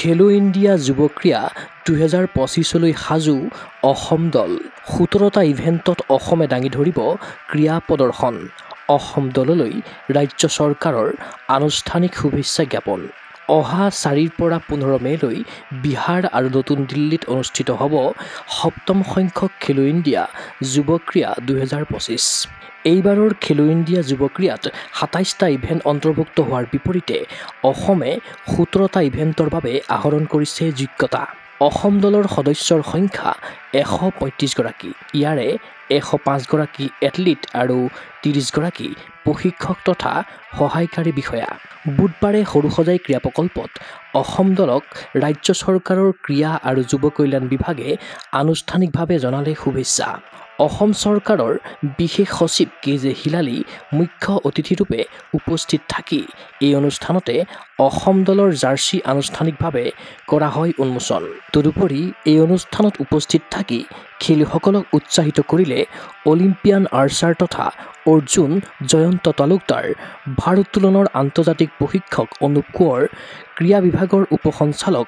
খেলো ইণ্ডিয়া যুৱ ক্ৰীড়া 2025লৈ সাজু অসম দল 17টা ইভেণ্টত অসমে দাঙি ধৰিব ক্ৰীড়া প্ৰদৰ্শন অসম দললৈ ৰাজ্য চৰকাৰৰ আনুষ্ঠানিক শুভেচ্ছা জ্ঞাপন অহা 4ৰ পৰা 15 মেলৈ বিহাৰ আৰু নতুন দিল্লীত অনুষ্ঠিত হ'ব 7ম সংখ্যক খেলো ইণ্ডিয়া যুৱ ক্ৰীড়া 2025 এইবাৰৰ খেলো ইণ্ডিয়া যুৱ ক্ৰীড়াত 27টা ইভেণ্ট অন্তৰ্ভুক্ত হোৱাৰ বিপৰীতে অসমে 17টা ইভেণ্টৰ বাবে আহৰণ কৰিছে যোগ্যতা অসম দলৰ সদস্যৰ সংখ্যা 135 গৰাকী ইয়াৰে 105 গৰাকী এথলীট আৰু 30 গৰাকী প্ৰশিক্ষক তথা সহায়কাৰী বিষয়া বুধবাৰে সৰুসজাই ক্ৰীড়া প্ৰকল্পত অসম দলক ৰাজ্য চৰকাৰৰ ক্ৰীড়া আৰু যুৱ কল্যাণ বিভাগে আনুষ্ঠানিকভাৱে জনালে শুভেচ্ছা অসম চৰকাৰৰ বিশেষ সচিব কেজে হিলালী মুখ্য অতিথিৰূপে উপস্থিত থাকি এই অনুষ্ঠানতে অসম দলৰ জাৰ্চি আনুষ্ঠানিকভাৱে কৰা হয় উন্মোচন তদুপৰি এই অনুষ্ঠানত উপস্থিত থাকি খেলুৱৈসকলক উৎসাহিত কৰিলে অলিম্পিয়ান আৰ্চাৰ তথা অৰ্জুন জয়ন্ত তালুকদাৰ ভাৰোত্তোলনৰ আন্তৰ্জাতিক প্ৰশিক্ষক অনুপ কোঁৱৰ ক্ৰীড়া বিভাগৰ উপসঞ্চালক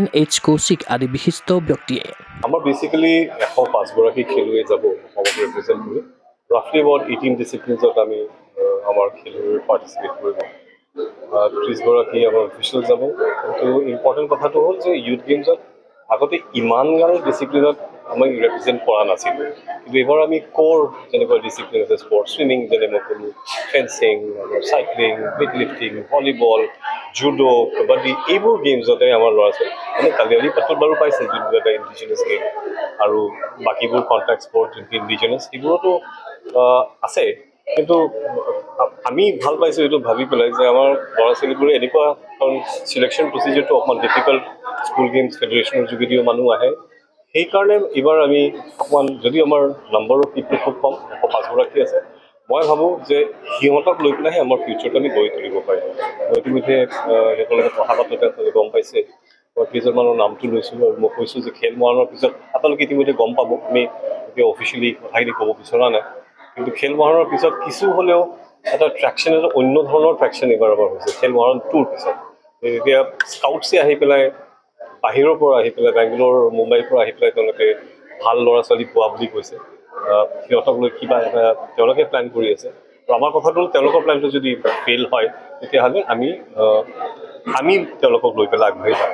NH কৌশিক আদি বিশিষ্ট ব্যক্তিয়ে আমাৰ বেসিক্যালি 105 গৰাকী খেলুৱৈ যাব অসমক ৰিপ্ৰেজেন্ট কৰি ৰাফলি এবাউট 18 ডিসিপ্লিনছত আমি আমাৰ খেলুৱৈ পাৰ্টিসিপেট কৰিব 30 গৰাকী আমাৰ অফিচিয়েল যাব কিন্তু ইম্পৰ্টেণ্ট কথাটো হ'ল যে ইউথ গেমছত আগতে ইমান গাল ডিসিপ্লিনত আমি ৰিপ্ৰেজেন্ট কৰা নাছিল কিন্তু এবাৰ আমি কোৰ যেনেকুৱা ডিসিপ্লিন আছে স্পৰ্টছ সুইমিং যেনে মই ক'লোঁ fencing cycling weight lifting volleyball judo kabaddi এইবোৰ গেমছতে আমাৰ ল'ৰা ছোৱালী মানে কালিয়ালি পাত্ৰত বাৰু পাইছে যোনবোৰ এটা ইণ্ডিজিনাছ গেম আৰু বাকীবোৰ কণ্টেক্ট স্পৰ্ট যোনটো ইণ্ডিজিনাছ সেইবোৰতো আছে কিন্তু আমি ভাল পাইছোঁ এইটো ভাবি পেলাই যে আমাৰ ল'ৰা ছোৱালীবোৰে এনেকুৱা কাৰণ চিলেকশ্যন প্ৰচিডিউৰটো অকণমান ডিফিকাল্ট স্কুল গেমছ ফেডাৰেশ্যনৰ যোগেদিও মানুহ আহে সেইকাৰণে এইবাৰ আমি অকণমান যদি আমাৰ নম্বৰৰ পিপল খুব কম 105 গৰাকী আছে মই ভাবোঁ যে সিহঁতক লৈ পেলাইহে আমাৰ ফিউচাৰটো আমি গঢ়ি তুলিব পাৰিম ইতিমধ্যে সিহঁতৰ লগত কথা পাতোঁতে গম পাইছে মই কেইজনমানৰ নামটো লৈছোঁ আৰু মই কৈছোঁ যে খেল মহাৰণৰ পিছত আপোনালোকে ইতিমধ্যে গম পাব আমি এতিয়া অফিচিয়েলি কথাখিনি ক'ব বিচৰা নাই কিন্তু খেল মহাৰণৰ পিছত কিছু হ'লেও এটা ট্ৰেকশ্যন এটা অন্য ধৰণৰ ট্ৰেকশ্যন এইবাৰ হৈছে খেল মহাৰণ 2ৰ পিছত এতিয়া স্কাউটছে আহি পেলাই বাহিৰৰ পৰা আহি পেলাই বেংগলোৰ মুম্বাইৰ পৰা আহি পেলাই তেওঁলোকে ভাল ল'ৰা ছোৱালী পোৱা বুলি কৈছে সিহঁতক লৈ কিবা এটা তেওঁলোকে প্লেন কৰি আছে আৰু আমাৰ কথাটো হ'ল তেওঁলোকৰ প্লেনটো যদি ফেইল হয় তেতিয়াহ'লে আমি তেওঁলোকক লৈ পেলাই আগবাঢ়ি যাম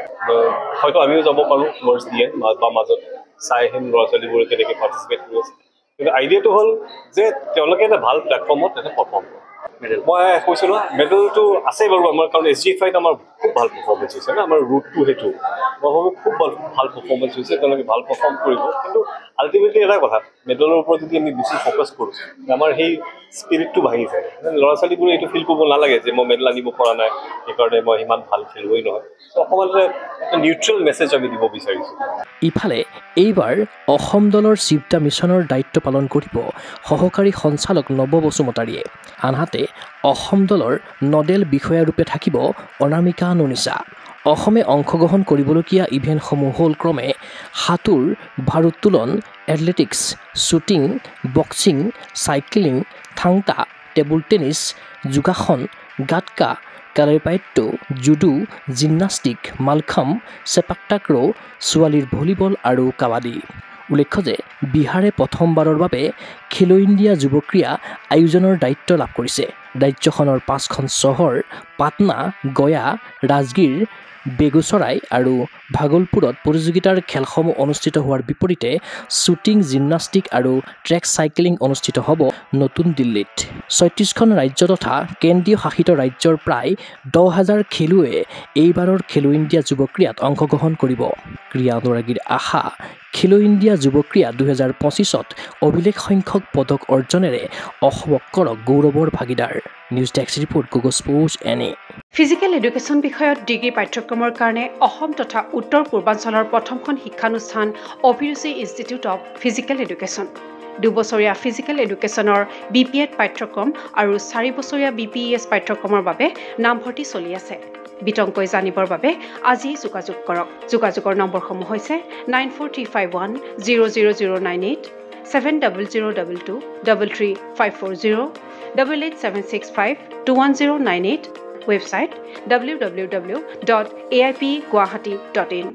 হয়তো আমিও যাব পাৰোঁ টুৱাৰ্ডছ দি এণ্ড বা মাজত চাই আহিম ল'ৰা ছোৱালীবোৰে কেনেকৈ পাৰ্টিচিপেট কৰি আছে কিন্তু আইডিয়াটো হ'ল যে তেওঁলোকে এটা ভাল প্লেটফৰ্মত এটা পাৰফৰ্ম কৰে মই কৈছোঁ ন মেডেলটো আছে বাৰু আমাৰ কাৰণ SGFIত আমাৰ খুব ভাল পাৰফৰ্মেঞ্চ হৈছে ন আমাৰ ৰুটটো সেইটো মই ভাবোঁ খুব ভাল পাৰফৰ্মেঞ্চ হৈছে তেওঁলোকে ভাল পাৰফৰ্ম কৰিব কিন্তু আল্টিমেটলি এটা কথা মেডেলৰ ওপৰত যদি আমি বেছি ফ'কাছ কৰোঁ আমাৰ সেই স্পিৰিটটো ভাঙি যায় ল'ৰা ছোৱালীবোৰে এইটো ফিল কৰিব নালাগে যে মই মেডেল আনিব পৰা নাই সেইকাৰণে মই সিমান ভাল খেলুৱৈ নহয় অকণমান এটা নিউট্ৰেল মেছেজ আমি দিব বিচাৰিছোঁ ইফালে এইবাৰ অসম দলৰ চিফটা মিছনৰ দায়িত্ব পালন কৰিব সহকাৰী সঞ্চালক নৱ বসুমতাৰীয়ে আনহাতে অসম দলৰ নডেল বিষয়াৰূপে থাকিব অনামিকা নুনিছা অসমে অংশগ্ৰহণ কৰিবলগীয়া ইভেণ্টসমূহ হ'ল ক্ৰমে সাঁতোৰ ভাৰোত্তোলন athletics shooting boxing cycling Thangta table tennis Yogasana Gatka Kalaripayattu judo gymnastic Mallakhamb sepak takraw ছোৱালীৰ ভলীবল আৰু কাবাডী উল্লেখ্য যে বিহাৰে প্ৰথমবাৰৰ বাবে খেলো ইণ্ডিয়া যুৱ ক্ৰীড়া আয়োজনৰ দায়িত্ব লাভ কৰিছে ৰাজ্যখনৰ 5খন চহৰ পাটনা গয়া ৰাজগীৰ বেগুচৰাই আৰু ভাগলপুৰত প্ৰতিযোগিতাৰ খেলসমূহ অনুষ্ঠিত হোৱাৰ বিপৰীতে শ্বুটিং জিমনাষ্টিক আৰু ট্ৰেক চাইক্লিং অনুষ্ঠিত হ'ব নতুন দিল্লীত 36খন ৰাজ্য তথা কেন্দ্ৰীয় শাসিত ৰাজ্যৰ প্ৰায় 10,000 খেলুৱৈয়ে এইবাৰৰ খেলো ইণ্ডিয়া যুৱ ক্ৰীড়াত অংশগ্ৰহণ কৰিব ক্ৰীড়া অনুৰাগীৰ আশা খেলো ইণ্ডিয়া যুৱ ক্ৰীড়া 2025ত অভিলেখ সংখ্যক পদক অৰ্জনেৰে অসমক কৰক গৌৰৱৰ ভাগিদাৰ news desk report Google sports NA physical education বিষয়ত ডিগ্ৰী পাঠ্যক্ৰমৰ কাৰণে অসম তথা উত্তৰ পূৰ্বাঞ্চলৰ প্ৰথমখন শিক্ষানুষ্ঠান অভিৰুচি ইনষ্টিটিউট অৱ ফিজিকেল এডুকেশ্যন 2 বছৰীয়া ফিজিকেল এডুকেশ্যনৰ BPEd পাঠ্যক্ৰম আৰু 4 বছৰীয়া BPES পাঠ্যক্ৰমৰ বাবে নামভৰ্তি চলি আছে বিতংকৈ জানিবৰ বাবে আজি যোগাযোগ কৰক যোগাযোগৰ নম্বৰসমূহ হৈছে 9435100098 7002233540 88765210998 ৱেবছাইট www.aipguwahati.in